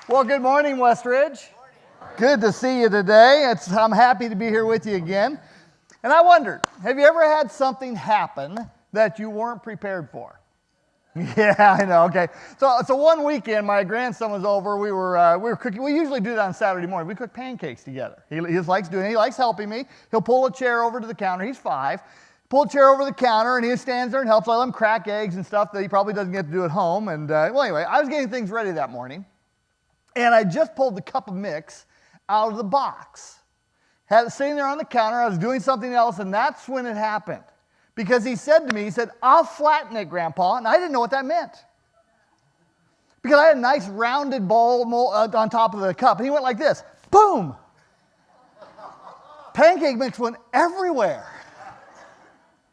Well, good morning, Westridge. Good to see you today. I'm happy to be here with you again. And I wondered, have you ever had something happen that you weren't prepared for? Yeah, I know. Okay. So one weekend, my grandson was over. We were cooking. We usually do that on Saturday morning. We cook pancakes together. He likes doing it. He likes helping me. He'll pull a chair over to the counter. He's 5. Pull a chair over the counter, and he stands there and helps. I let him crack eggs and stuff that he probably doesn't get to do at home. And well, anyway, I was getting things ready that morning, and I just pulled the cup of mix out of the box. Had it sitting there on the counter. I was doing something else, and that's when it happened. Because he said to me, "I'll flatten it, Grandpa," and I didn't know what that meant. Because I had a nice rounded bowl on top of the cup, and he went like this, boom! Pancake mix went everywhere.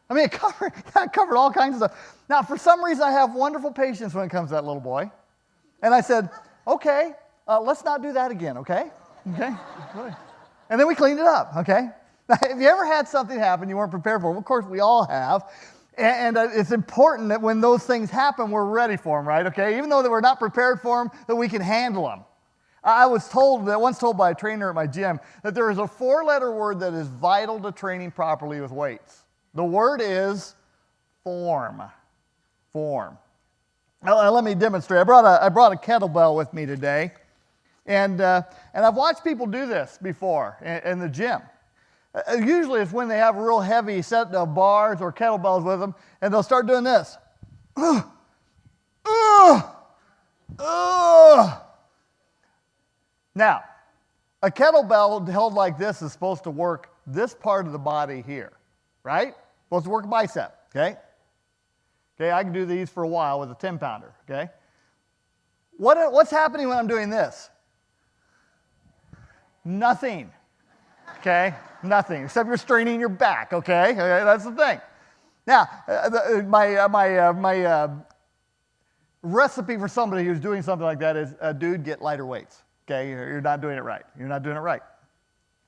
I mean, it covered all kinds of stuff. Now, for some reason, I have wonderful patience when it comes to that little boy. And I said, okay, let's not do that again, okay? Okay? And then we cleaned it up, okay? Now, have you ever had something happen you weren't prepared for? Well, of course, we all have. And it's important that when those things happen, we're ready for them, right? Okay? Even though that we're not prepared for them, that we can handle them. I was once told by a trainer at my gym that there is a 4-letter word that is vital to training properly with weights. The word is form. Form. Now, let me demonstrate. I brought a kettlebell with me today, and I've watched people do this before in the gym. Usually it's when they have a real heavy set of bars or kettlebells with them, and they'll start doing this. Now, a kettlebell held like this is supposed to work this part of the body here, right? Supposed to work a bicep, okay? Okay, I can do these for a while with a 10-pounder, okay? What's happening when I'm doing this? Nothing, okay? Nothing, except you're straining your back, okay? That's the thing. Now, my recipe for somebody who's doing something like that is, dude, get lighter weights, okay? You're not doing it right. You're not doing it right.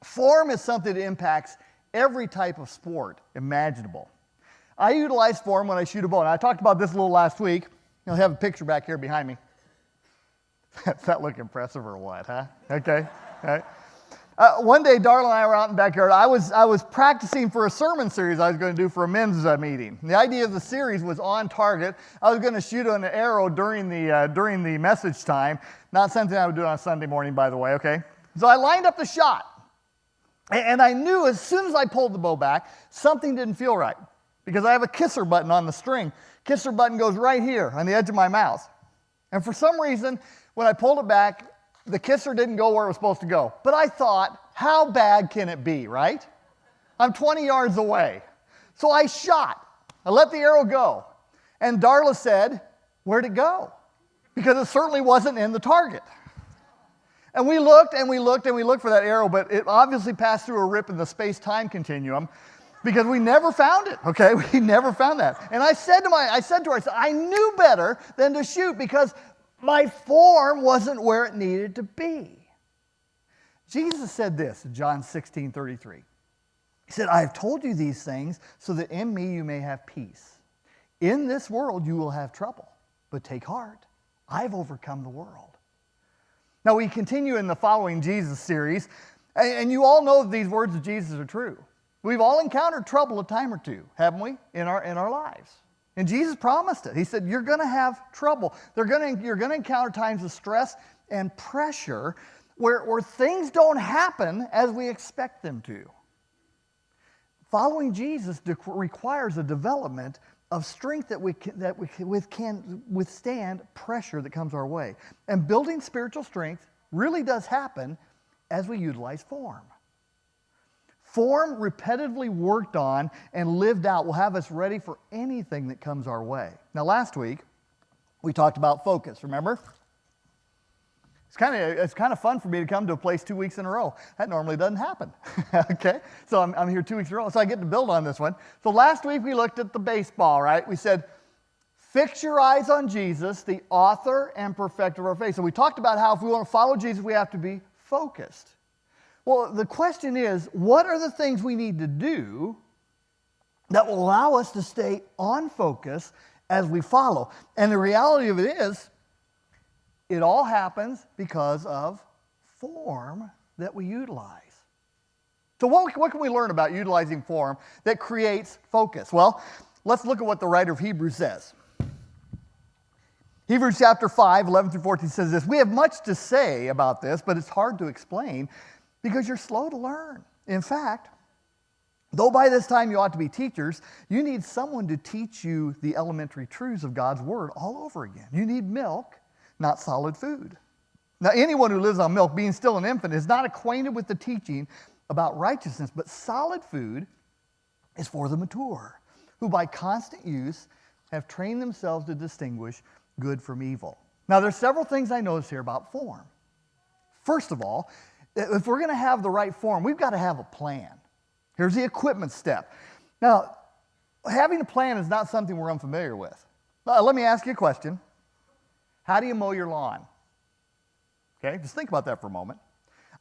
Form is something that impacts every type of sport imaginable. I utilize form when I shoot a bow. And I talked about this a little last week. You'll have a picture back here behind me. Does that look impressive or what, huh? Okay. All right. One day, Darla and I were out in the backyard. I was practicing for a sermon series I was going to do for a men's meeting. The idea of the series was on target. I was going to shoot an arrow during the message time. Not something I would do on a Sunday morning, by the way, okay? So I lined up the shot. And I knew as soon as I pulled the bow back, something didn't feel right. Because I have a kisser button on the string. Kisser button goes right here on the edge of my mouth. And for some reason, when I pulled it back, the kisser didn't go where it was supposed to go. But I thought, how bad can it be, right? I'm 20 yards away. So I shot. I let the arrow go. And Darla said, "Where'd it go?" Because it certainly wasn't in the target. And we looked and we looked and we looked for that arrow, but it obviously passed through a rip in the space-time continuum because we never found it, okay? We never found that. And I said to her, I knew better than to shoot because my form wasn't where it needed to be. Jesus said this in John 16:33. He said, "I have told you these things so that in me you may have peace. In this world you will have trouble, but take heart. I've overcome the world." Now, we continue in the Following Jesus series, and you all know that these words of Jesus are true. We've all encountered trouble a time or two, haven't we, in our lives? And Jesus promised it. He said, you're going to have trouble. You're going to encounter times of stress and pressure where things don't happen as we expect them to. Following Jesus requires a development of strength that we can withstand pressure that comes our way. And building spiritual strength really does happen as we utilize form. Form repetitively worked on and lived out will have us ready for anything that comes our way. Now, last week, we talked about focus, remember? It's kind of fun for me to come to a place 2 weeks in a row. That normally doesn't happen, okay? So I'm here 2 weeks in a row, so I get to build on this one. So last week we looked at the baseball, right? We said, fix your eyes on Jesus, the author and perfecter of our faith. So we talked about how if we want to follow Jesus, we have to be focused. Well, the question is, what are the things we need to do that will allow us to stay on focus as we follow? And the reality of it is, It all happens because of form that we utilize. So what can we learn about utilizing form that creates focus? Well, let's look at what the writer of Hebrews says. Hebrews chapter 5, 11 through 14 says this: "We have much to say about this, but it's hard to explain because you're slow to learn. In fact, though by this time you ought to be teachers, you need someone to teach you the elementary truths of God's word all over again. You need milk, not solid food. Now, anyone who lives on milk, being still an infant, is not acquainted with the teaching about righteousness, but solid food is for the mature, who by constant use have trained themselves to distinguish good from evil." Now, there's several things I notice here about form. First of all, if we're going to have the right form, we've got to have a plan. Here's the equipment step. Now, having a plan is not something we're unfamiliar with. Let me ask you a question. How do you mow your lawn? Okay, just think about that for a moment.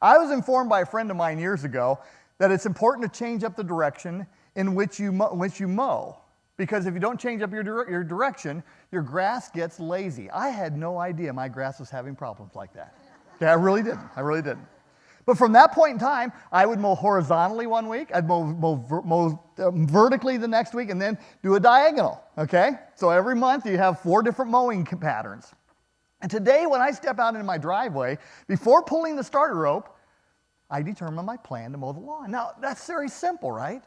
I was informed by a friend of mine years ago that it's important to change up the direction in which you mow. Because if you don't change up your direction, your grass gets lazy. I had no idea my grass was having problems like that. Okay, I really didn't. But from that point in time, I would mow horizontally one week, I'd mow vertically the next week, and then do a diagonal, okay? So every month you have 4 different mowing patterns. And today when I step out into my driveway, before pulling the starter rope, I determine my plan to mow the lawn. Now, that's very simple, right?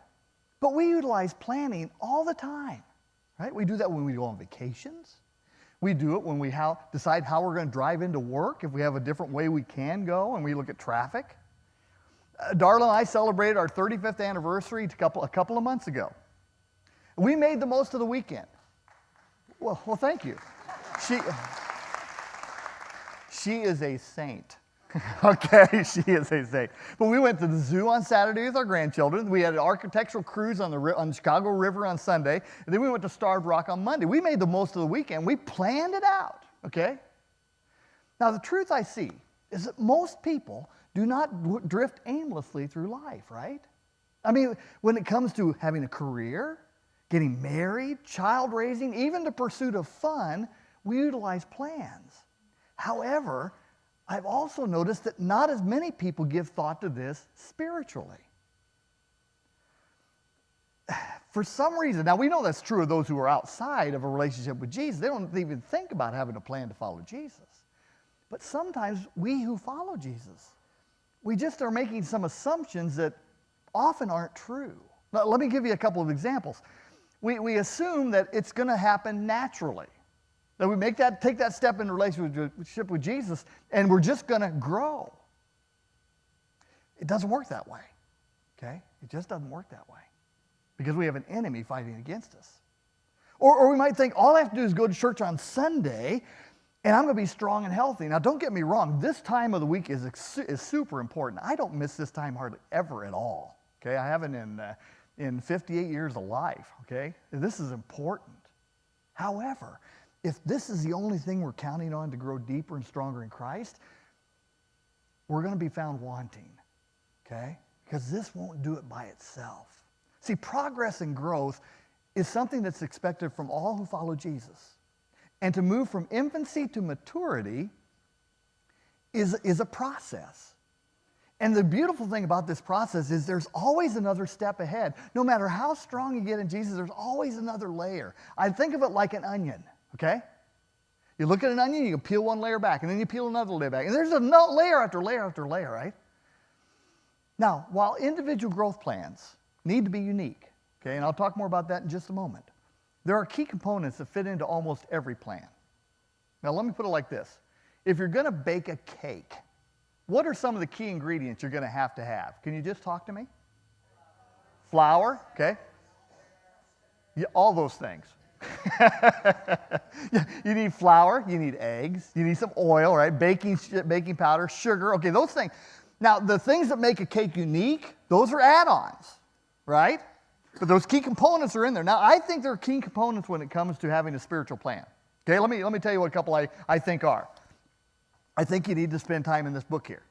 But we utilize planning all the time, right? We do that when we go on vacations. We do it when we decide how we're going to drive into work, if we have a different way we can go, and we look at traffic. Darla and I celebrated our 35th anniversary a couple of months ago. We made the most of the weekend. Well, thank you. She is a saint. Okay, she is a saint. But we went to the zoo on Saturday with our grandchildren. We had an architectural cruise on the Chicago River on Sunday. And then we went to Starved Rock on Monday. We made the most of the weekend. We planned it out, okay? Now, the truth I see is that most people do not drift aimlessly through life, right? I mean, when it comes to having a career, getting married, child raising, even the pursuit of fun, we utilize plans. However, I've also noticed that not as many people give thought to this spiritually. For some reason, now we know that's true of those who are outside of a relationship with Jesus. They don't even think about having a plan to follow Jesus. But sometimes we who follow Jesus, we just are making some assumptions that often aren't true. Now, let me give you a couple of examples. We assume that it's going to happen naturally. That we take that step in relationship with Jesus, and we're just going to grow. It doesn't work that way, okay? It just doesn't work that way because we have an enemy fighting against us. Or we might think, all I have to do is go to church on Sunday, and I'm going to be strong and healthy. Now, don't get me wrong. This time of the week is super important. I don't miss this time hardly ever at all, okay? I haven't in 58 years of life, okay? This is important. However, if this is the only thing we're counting on to grow deeper and stronger in Christ, we're going to be found wanting, okay? Because this won't do it by itself. See, progress and growth is something that's expected from all who follow Jesus. And to move from infancy to maturity is a process. And the beautiful thing about this process is there's always another step ahead. No matter how strong you get in Jesus, there's always another layer. I think of it like an onion. Okay? You look at an onion, you peel one layer back, and then you peel another layer back. And there's a layer after layer after layer, right? Now, while individual growth plans need to be unique, okay, and I'll talk more about that in just a moment, there are key components that fit into almost every plan. Now, let me put it like this. If you're going to bake a cake, what are some of the key ingredients you're going to have? Can you just talk to me? Flour, okay? Yeah, all those things. You need flour, you need eggs, you need some oil, right? Baking powder, sugar, okay, those things. Now, the things that make a cake unique, those are add-ons, right? But those key components are in there. Now, I think there are key components when it comes to having a spiritual plan. Okay, let me tell you what a couple I think are. I think you need to spend time in this book here.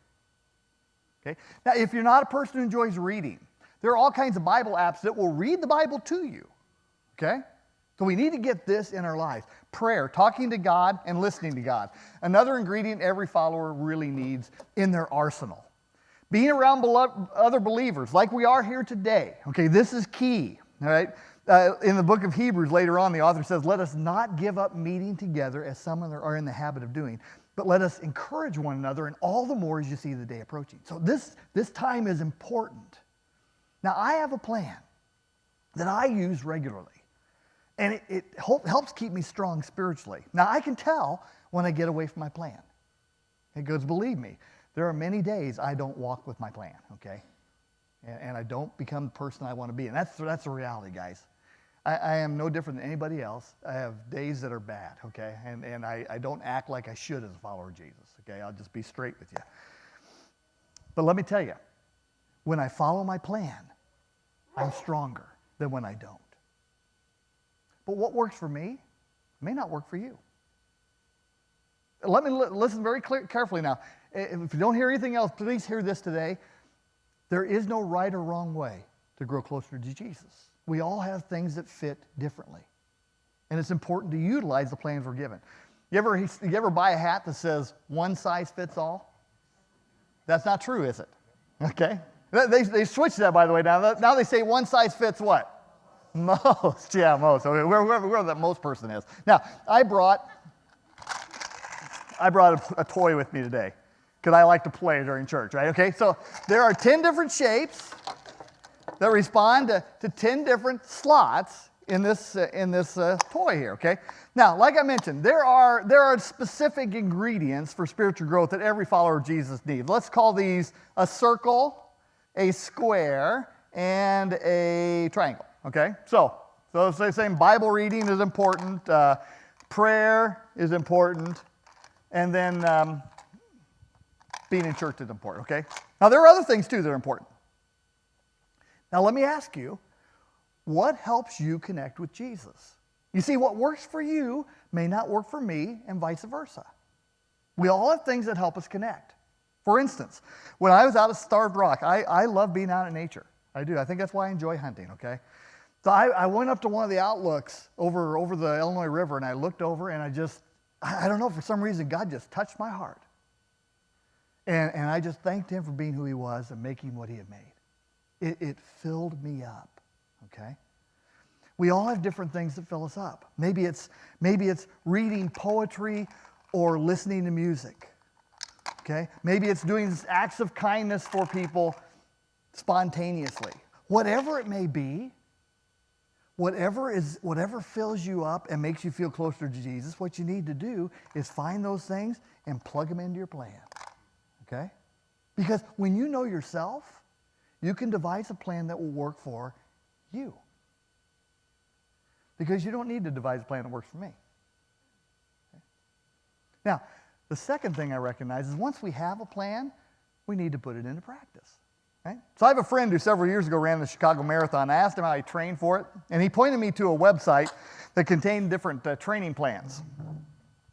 Okay? Now, if you're not a person who enjoys reading, there are all kinds of Bible apps that will read the Bible to you. Okay? So we need to get this in our lives. Prayer, talking to God and listening to God. Another ingredient every follower really needs in their arsenal. Being around other believers like we are here today. Okay, this is key. All right. In the book of Hebrews later on, the author says, let us not give up meeting together as some are in the habit of doing, but let us encourage one another, and all the more as you see the day approaching. So this time is important. Now, I have a plan that I use regularly, and it helps keep me strong spiritually. Now, I can tell when I get away from my plan. It goes, believe me, there are many days I don't walk with my plan, okay? And I don't become the person I want to be. And that's a reality, guys. I am no different than anybody else. I have days that are bad, okay? And I don't act like I should as a follower of Jesus, okay? I'll just be straight with you. But let me tell you, when I follow my plan, I'm stronger than when I don't. But what works for me may not work for you. Let me listen very carefully now. If you don't hear anything else, please hear this today. There is no right or wrong way to grow closer to Jesus. We all have things that fit differently. And it's important to utilize the plans we're given. You ever buy a hat that says one size fits all? That's not true, is it? Okay? They switched that, by the way, now. Now they say one size fits what? Most. Yeah, most. Okay, whoever that most person is. Now, I brought a toy with me today because I like to play during church, right? Okay, so there are 10 different shapes that respond to 10 different slots in this toy here, okay? Now, like I mentioned, there are specific ingredients for spiritual growth that every follower of Jesus needs. Let's call these a circle, a square, and a triangle, okay? So it's saying Bible reading is important, prayer is important, and then being in church is important, okay? Now, there are other things, too, that are important. Now, let me ask you, what helps you connect with Jesus? You see, what works for you may not work for me, and vice versa. We all have things that help us connect. For instance, when I was out at Starved Rock, I love being out in nature. I do. I think that's why I enjoy hunting, okay? So I went up to one of the outlooks over the Illinois River, and I looked over, and I don't know, for some reason, God just touched my heart. And I just thanked him for being who he was and making what he had made. It filled me up, okay? We all have different things that fill us up. Maybe it's reading poetry or listening to music, okay? Maybe it's doing acts of kindness for people spontaneously. Whatever it may be, whatever fills you up and makes you feel closer to Jesus, what you need to do is find those things and plug them into your plan, okay? Because when you know yourself, you can devise a plan that will work for you. Because you don't need to devise a plan that works for me. Okay? Now, the second thing I recognize is once we have a plan, we need to put it into practice. Right? So I have a friend who several years ago ran the Chicago Marathon. I asked him how he trained for it, and he pointed me to a website that contained different training plans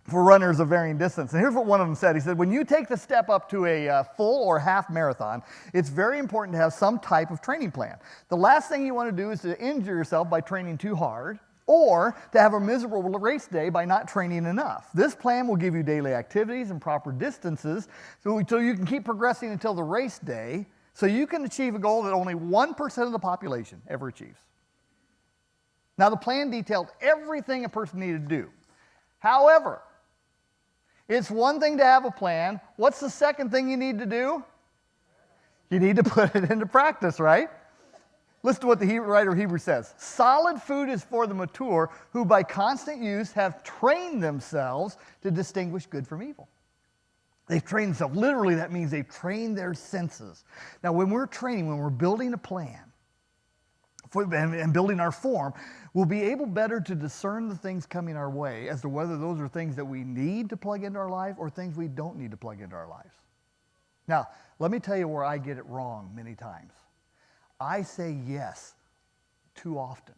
for runners of varying distance. And here's what one of them said. He said, when you take the step up to a full or half marathon, it's very important to have some type of training plan. The last thing you want to do is to injure yourself by training too hard or to have a miserable race day by not training enough. This plan will give you daily activities and proper distances so you can keep progressing until the race day so you can achieve a goal that only 1% of the population ever achieves. Now, the plan detailed everything a person needed to do. However, it's one thing to have a plan. What's the second thing you need to do? You need to put it into practice, right? Listen to what the writer of Hebrews says. Solid food is for the mature who by constant use have trained themselves to distinguish good from evil. They've trained themselves. Literally, that means they've trained their senses. Now, when we're training, when we're building a plan and building our form, we'll be able better to discern the things coming our way as to whether those are things that we need to plug into our life or things we don't need to plug into our lives. Now, let me tell you where I get it wrong many times. I say yes too often.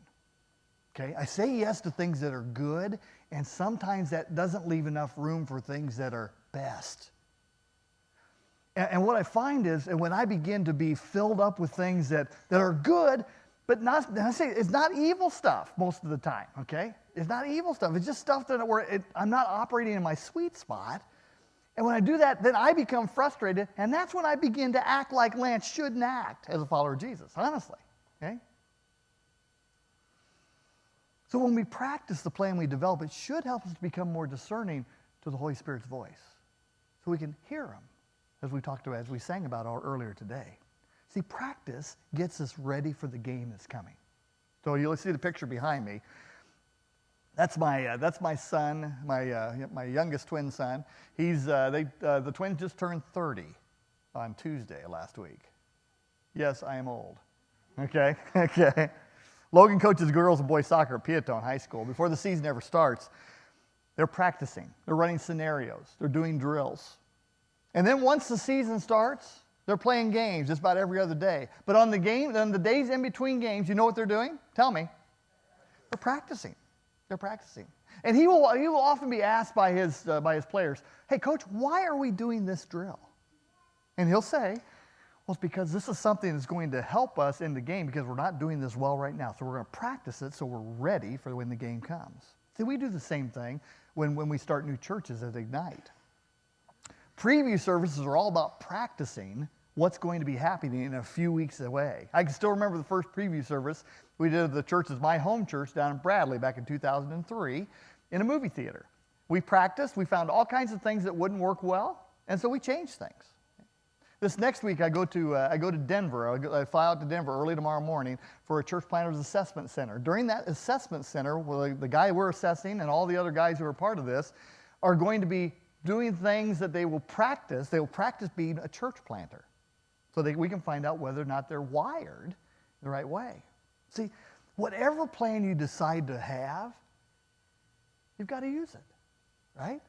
Okay? I say yes to things that are good, and sometimes that doesn't leave enough room for things that are best. And what I find is, and when I begin to be filled up with things that are good, But it's not evil stuff most of the time, okay? It's not evil stuff. It's just stuff that I'm not operating in my sweet spot. And when I do that, then I become frustrated, and that's when I begin to act like Lance shouldn't act as a follower of Jesus, honestly, okay? So when we practice the plan we develop, it should help us to become more discerning to the Holy Spirit's voice, so we can hear him, as we sang about earlier today. See, practice gets us ready for the game that's coming. So you'll see the picture behind me. That's my son, my youngest twin son. The twins just turned 30 on Tuesday last week. Yes, I am old. Okay, okay. Logan coaches girls and boys soccer at Piatone High School. Before the season ever starts, they're practicing. They're running scenarios. They're doing drills. And then once the season starts, they're playing games just about every other day. But on the days in between games, you know what they're doing? Tell me. They're practicing. They're practicing. And he will often be asked by his players, "Hey, coach, why are we doing this drill?" And he'll say, "Well, it's because this is something that's going to help us in the game because we're not doing this well right now. So we're going to practice it so we're ready for when the game comes." See, we do the same thing when we start new churches at Ignite. Preview services are all about practicing what's going to be happening in a few weeks away. I can still remember the first preview service we did at the church, my home church down in Bradley back in 2003 in a movie theater. We practiced, we found all kinds of things that wouldn't work well, and so we changed things. This next week I go to Denver. I fly out to Denver early tomorrow morning for a church planters assessment center. During that assessment center, the guy we're assessing and all the other guys who are part of this are going to be doing things that they will practice. They will practice being a church planter, so that we can find out whether or not they're wired the right way. See, whatever plan you decide to have, you've got to use it, right?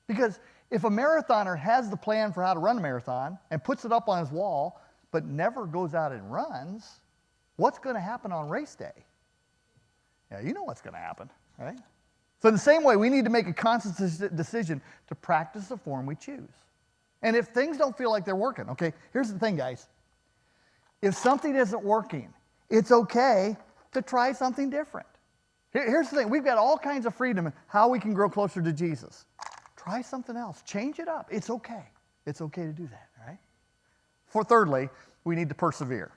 Because if a marathoner has the plan for how to run a marathon and puts it up on his wall, but never goes out and runs, what's going to happen on race day? Yeah, you know what's going to happen, right? So in the same way, we need to make a conscious decision to practice the form we choose. And if things don't feel like they're working, okay, here's the thing, guys. If something isn't working, it's okay to try something different. Here's the thing. We've got all kinds of freedom in how we can grow closer to Jesus. Try something else. Change it up. It's okay. It's okay to do that, all right? Thirdly, we need to persevere.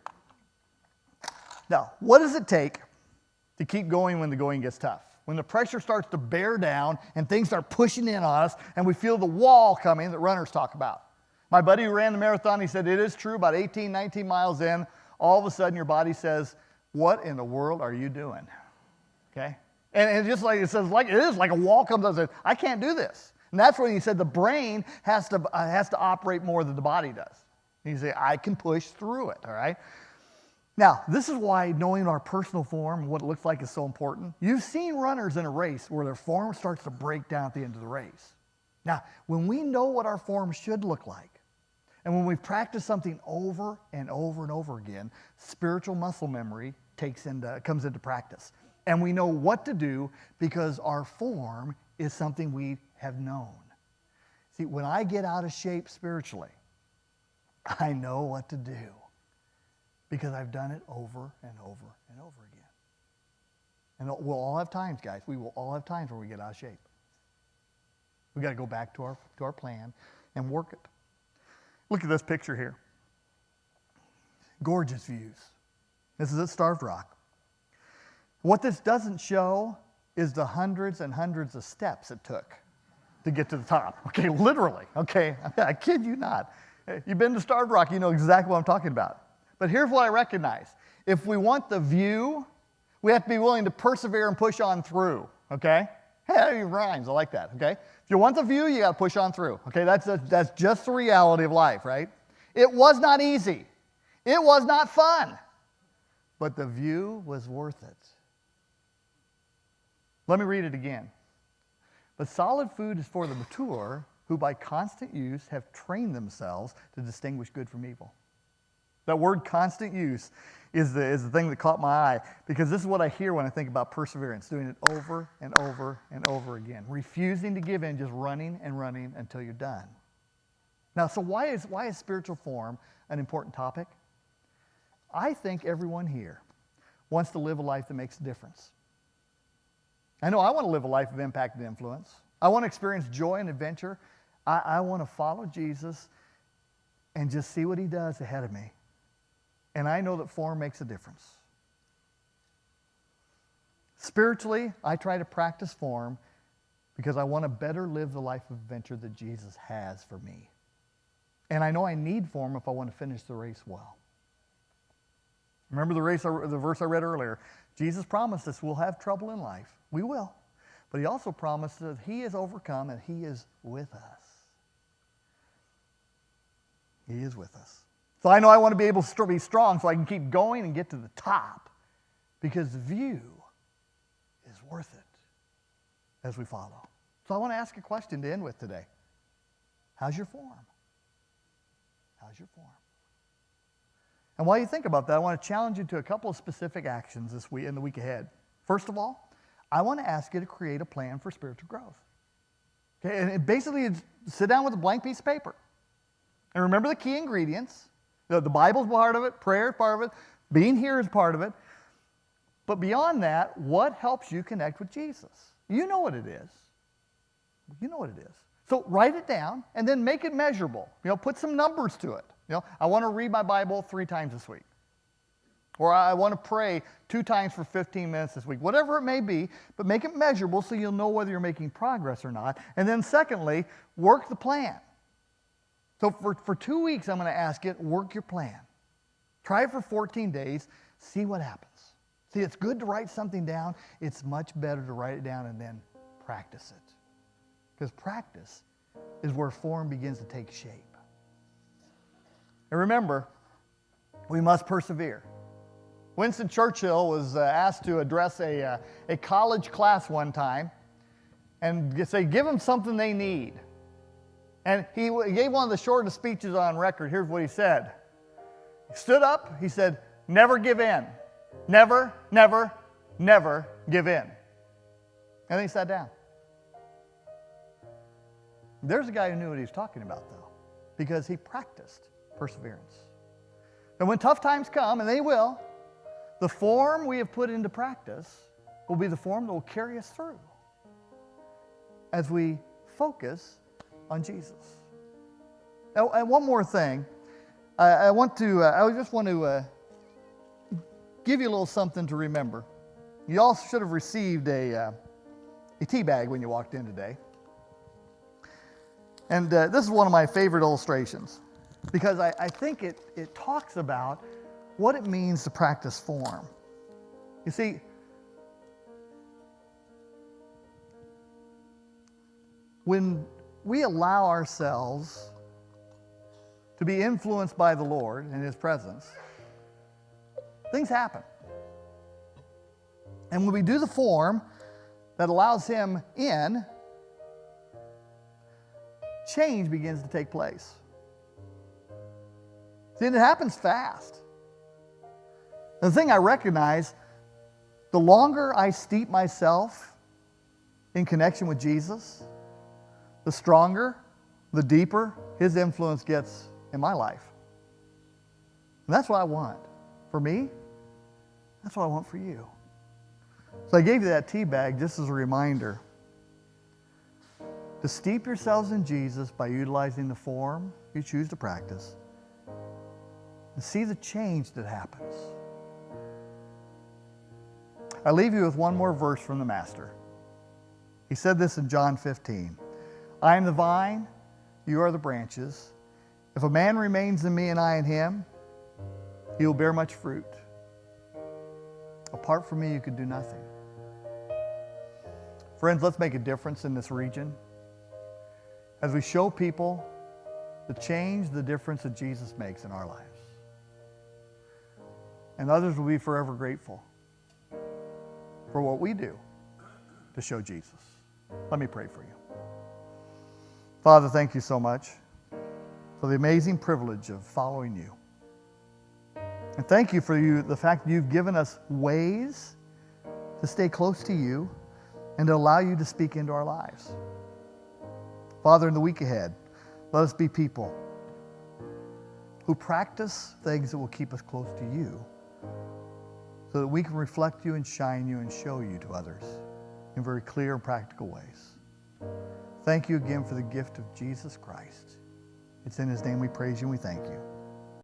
Now, what does it take to keep going when the going gets tough? When the pressure starts to bear down and things start pushing in on us and we feel the wall coming that runners talk about. My buddy who ran the marathon, he said, it is true, about 18, 19 miles in, all of a sudden your body says, what in the world are you doing? Okay? And just like it says, like it is like a wall comes up and says, I can't do this. And that's when he said the brain has to operate more than the body does. And you say, I can push through it, all right? Now, this is why knowing our personal form and what it looks like is so important. You've seen runners in a race where their form starts to break down at the end of the race. Now, when we know what our form should look like, and when we practice something over and over and over again, spiritual muscle memory comes into practice. And we know what to do because our form is something we have known. See, when I get out of shape spiritually, I know what to do because I've done it over and over and over again. And we'll all have times, guys. We will all have times where we get out of shape. We've got to go back to our plan and work it. Look at this picture here. Gorgeous views. This is at Starved Rock. What this doesn't show is the hundreds and hundreds of steps it took to get to the top. Okay, literally. Okay, I kid you not. You've been to Starved Rock, you know exactly what I'm talking about. But here's what I recognize. If we want the view, we have to be willing to persevere and push on through, okay? Hey, it rhymes, I like that, okay? If you want the view, you got to push on through, okay? That's just the reality of life, right? It was not easy. It was not fun. But the view was worth it. Let me read it again. But solid food is for the mature, who by constant use have trained themselves to distinguish good from evil. That word constant use is the thing that caught my eye, because this is what I hear when I think about perseverance, doing it over and over and over again, refusing to give in, just running and running until you're done. Now, so why is spiritual form an important topic? I think everyone here wants to live a life that makes a difference. I know I want to live a life of impact and influence. I want to experience joy and adventure. I want to follow Jesus and just see what he does ahead of me. And I know that form makes a difference. Spiritually, I try to practice form because I want to better live the life of adventure that Jesus has for me. And I know I need form if I want to finish the race well. Remember the verse I read earlier. Jesus promised us we'll have trouble in life. We will. But he also promised that he is overcome and he is with us. He is with us. So I know I want to be able to be strong so I can keep going and get to the top, because the view is worth it as we follow. So I want to ask a question to end with today. How's your form? How's your form? And while you think about that, I want to challenge you to a couple of specific actions this week and the week ahead. First of all, I want to ask you to create a plan for spiritual growth. Okay, and basically, sit down with a blank piece of paper. And remember the key ingredients. The Bible's part of it, prayer is part of it, being here is part of it. But beyond that, what helps you connect with Jesus? You know what it is. You know what it is. So write it down and then make it measurable. Put some numbers to it. I want to read my Bible 3 times this week. Or I want to pray 2 times for 15 minutes this week. Whatever it may be, but make it measurable so you'll know whether you're making progress or not. And then secondly, work the plan. So for 2 weeks, I'm going to ask you, work your plan. Try it for 14 days. See what happens. See, it's good to write something down. It's much better to write it down and then practice it. Because practice is where form begins to take shape. And remember, we must persevere. Winston Churchill was asked to address a college class one time and say, give them something they need. And he gave one of the shortest speeches on record. Here's what he said. He stood up. He said, never give in. Never, never, never give in. And then he sat down. There's a guy who knew what he was talking about, though, because he practiced perseverance. And when tough times come, and they will, the form we have put into practice will be the form that will carry us through as we focus on Jesus. Now, and one more thing. I just want to give you a little something to remember. You all should have received a tea bag when you walked in today. And this is one of my favorite illustrations because I think it talks about what it means to practice form. You see, when we allow ourselves to be influenced by the Lord and His presence, things happen. And when we do the form that allows Him in, change begins to take place. See, and it happens fast. The thing I recognize, the longer I steep myself in connection with Jesus, the stronger, the deeper His influence gets in my life. And that's what I want. For me, that's what I want for you. So I gave you that tea bag just as a reminder to steep yourselves in Jesus by utilizing the form you choose to practice and see the change that happens. I leave you with one more verse from the Master. He said this in John 15. I am the vine, you are the branches. If a man remains in me and I in him, he will bear much fruit. Apart from me, you could do nothing. Friends, let's make a difference in this region as we show people the change, the difference that Jesus makes in our lives. And others will be forever grateful for what we do to show Jesus. Let me pray for you. Father, thank you so much for the amazing privilege of following you. And thank you for the fact that you've given us ways to stay close to you and to allow you to speak into our lives. Father, in the week ahead, let us be people who practice things that will keep us close to you so so that we can reflect you and shine you and show you to others in very clear and practical ways. Thank you again for the gift of Jesus Christ. It's in his name we praise you and we thank you.